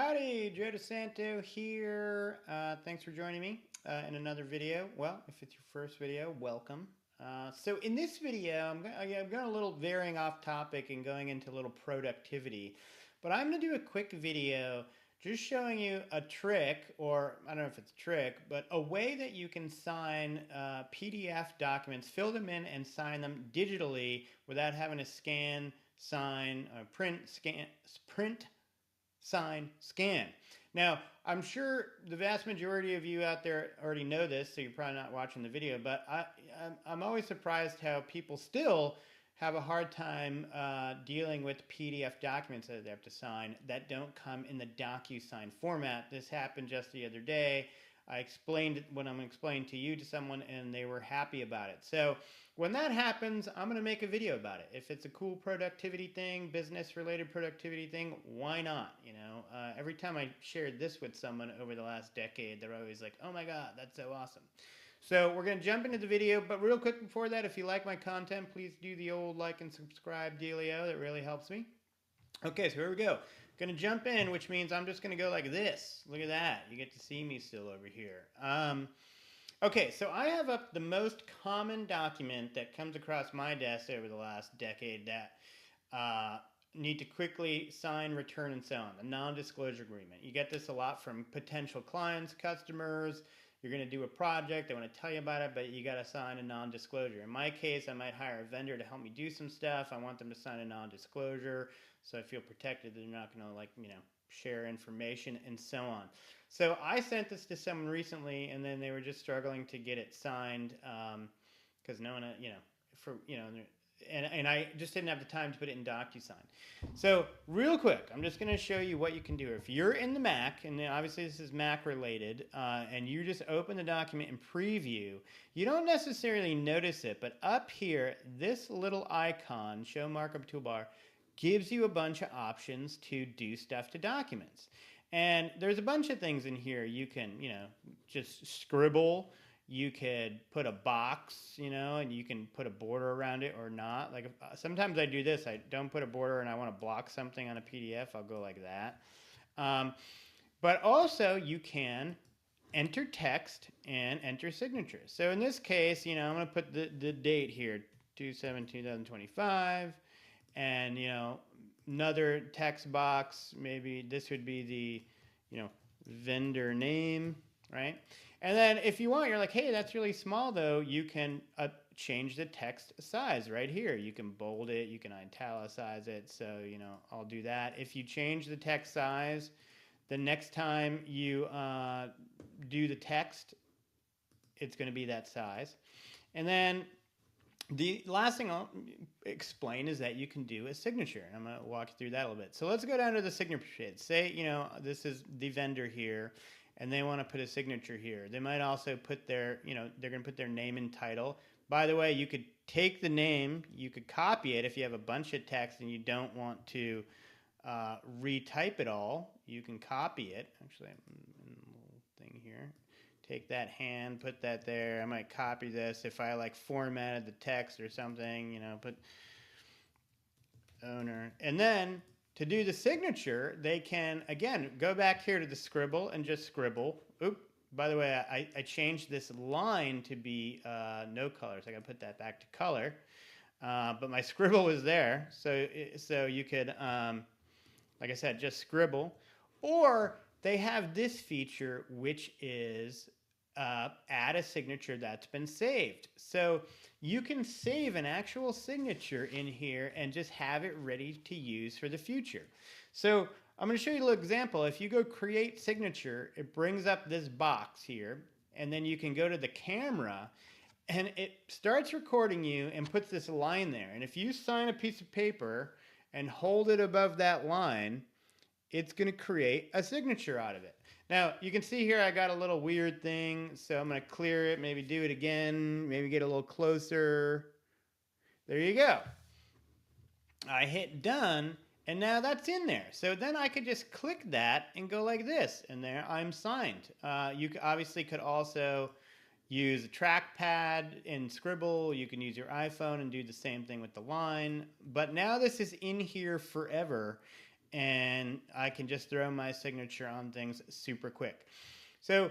Howdy, Joe DeSanto here. Thanks for joining me in another video. Well, if it's your first video, welcome. So in this video, I'm going a little varying off topic and going into a little productivity. But I'm going to do a quick video just showing you a trick, or I don't know if it's a trick, but a way that you can sign PDF documents, fill them in and sign them digitally without having to scan, sign, print, sign, scan. Now, I'm sure the vast majority of you out there already know this, so you're probably not watching the video, but I'm always surprised how people still have a hard time dealing with PDF documents that they have to sign that don't come in the DocuSign format. This happened just the other day. I explained what I'm explaining to you to someone and they were happy about it. So when that happens, I'm going to make a video about it. If it's a cool productivity thing, business related productivity thing, why not? Every time I shared this with someone over the last decade, they're always like, oh my God, that's so awesome. So we're going to jump into the video, but real quick before that, if you like my content, please do the old like and subscribe dealio. That really helps me. Okay, so here we go. Going to jump in, which means I'm just going to go like this. Look at that. You get to see me still over here. Okay, so I have up the most common document that comes across my desk over the last decade that need to quickly sign, return, and so on. A non-disclosure agreement. You get this a lot from potential clients, customers. You're going to do a project. They want to tell you about it, but you got to sign a non-disclosure. In my case, I might hire a vendor to help me do some stuff. I want them to sign a non-disclosure so I feel protected that they're not going to share information and so on. So I sent this to someone recently, and then they were just struggling to get it signed because no one, and I just didn't have the time to put it in DocuSign. So real quick, I'm just going to show you what you can do. If you're in the Mac, and obviously this is Mac related, and you just open the document in preview, you don't necessarily notice it, but up here, this little icon, Show Markup Toolbar, gives you a bunch of options to do stuff to documents. And there's a bunch of things in here. You can, just scribble. You could put a box, and you can put a border around it or not. Like sometimes I do this. I don't put a border and I want to block something on a PDF. I'll go like that. But also you can enter text and enter signatures. So in this case, I'm going to put the date here, 2/7/2025. And another text box, maybe this would be the vendor name, right? And then if you want, you're like, hey, that's really small though, you can change the text size right here. You can bold it, you can italicize it. So I'll do that. If you change the text size, the next time you do the text, it's going to be that size. And then the last thing I'll explain is that you can do a signature, and I'm going to walk you through that a little bit. So let's go down to the signature page. Say, this is the vendor here, and they want to put a signature here. They might also put their, they're going to put their name and title. By the way, you could take the name, you could copy it if you have a bunch of text and you don't want to retype it all. You can copy it. Actually, in the little thing here. Take that hand, put that there. I might copy this if I formatted the text or something, put owner. And then to do the signature, they can, again, go back here to the scribble and just scribble. Oop, by the way, I changed this line to be no color, so I got to put that back to color. But my scribble was there, so you could, like I said, just scribble. Or they have this feature, which is add a signature that's been saved. So you can save an actual signature in here and just have it ready to use for the future. So I'm going to show you a little example. If you go create signature, it brings up this box here, and then you can go to the camera and it starts recording you and puts this line there. And if you sign a piece of paper and hold it above that line, it's going to create a signature out of it. Now, you can see here I got a little weird thing, so I'm going to clear it, maybe do it again, maybe get a little closer. There you go. I hit done, and now that's in there. So then I could just click that and go like this, and there I'm signed. You obviously could also use a trackpad and scribble. You can use your iPhone and do the same thing with the line. But now this is in here forever. and I can just throw my signature on things super quick. So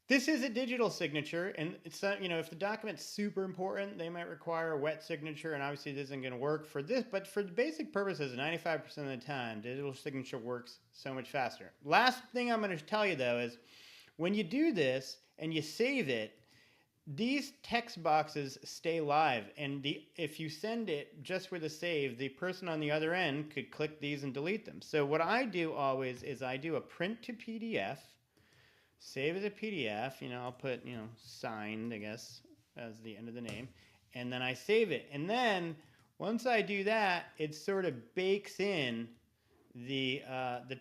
this is a digital signature, and it's not, if the document's super important, they might require a wet signature, and obviously this isn't going to work for this, but for the basic purposes, 95% of the time, digital signature works so much faster. Last thing I'm going to tell you, though, is when you do this and you save it, these text boxes stay live, and if you send it just with a save, the person on the other end could click these and delete them. So what I do always is I do a print to PDF, save as a PDF, I'll put, signed, I guess, as the end of the name, and then I save it. And then once I do that, it sort of bakes in the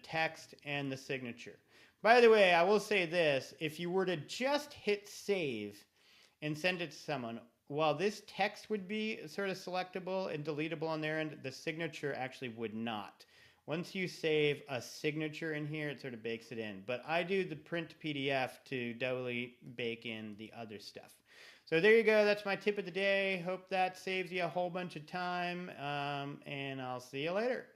text and the signature. By the way, I will say this, if you were to just hit save and send it to someone, while this text would be sort of selectable and deletable on their end, the signature actually would not. Once you save a signature in here, it sort of bakes it in. But I do the print PDF to doubly bake in the other stuff. So there you go. That's my tip of the day. Hope that saves you a whole bunch of time, and I'll see you later.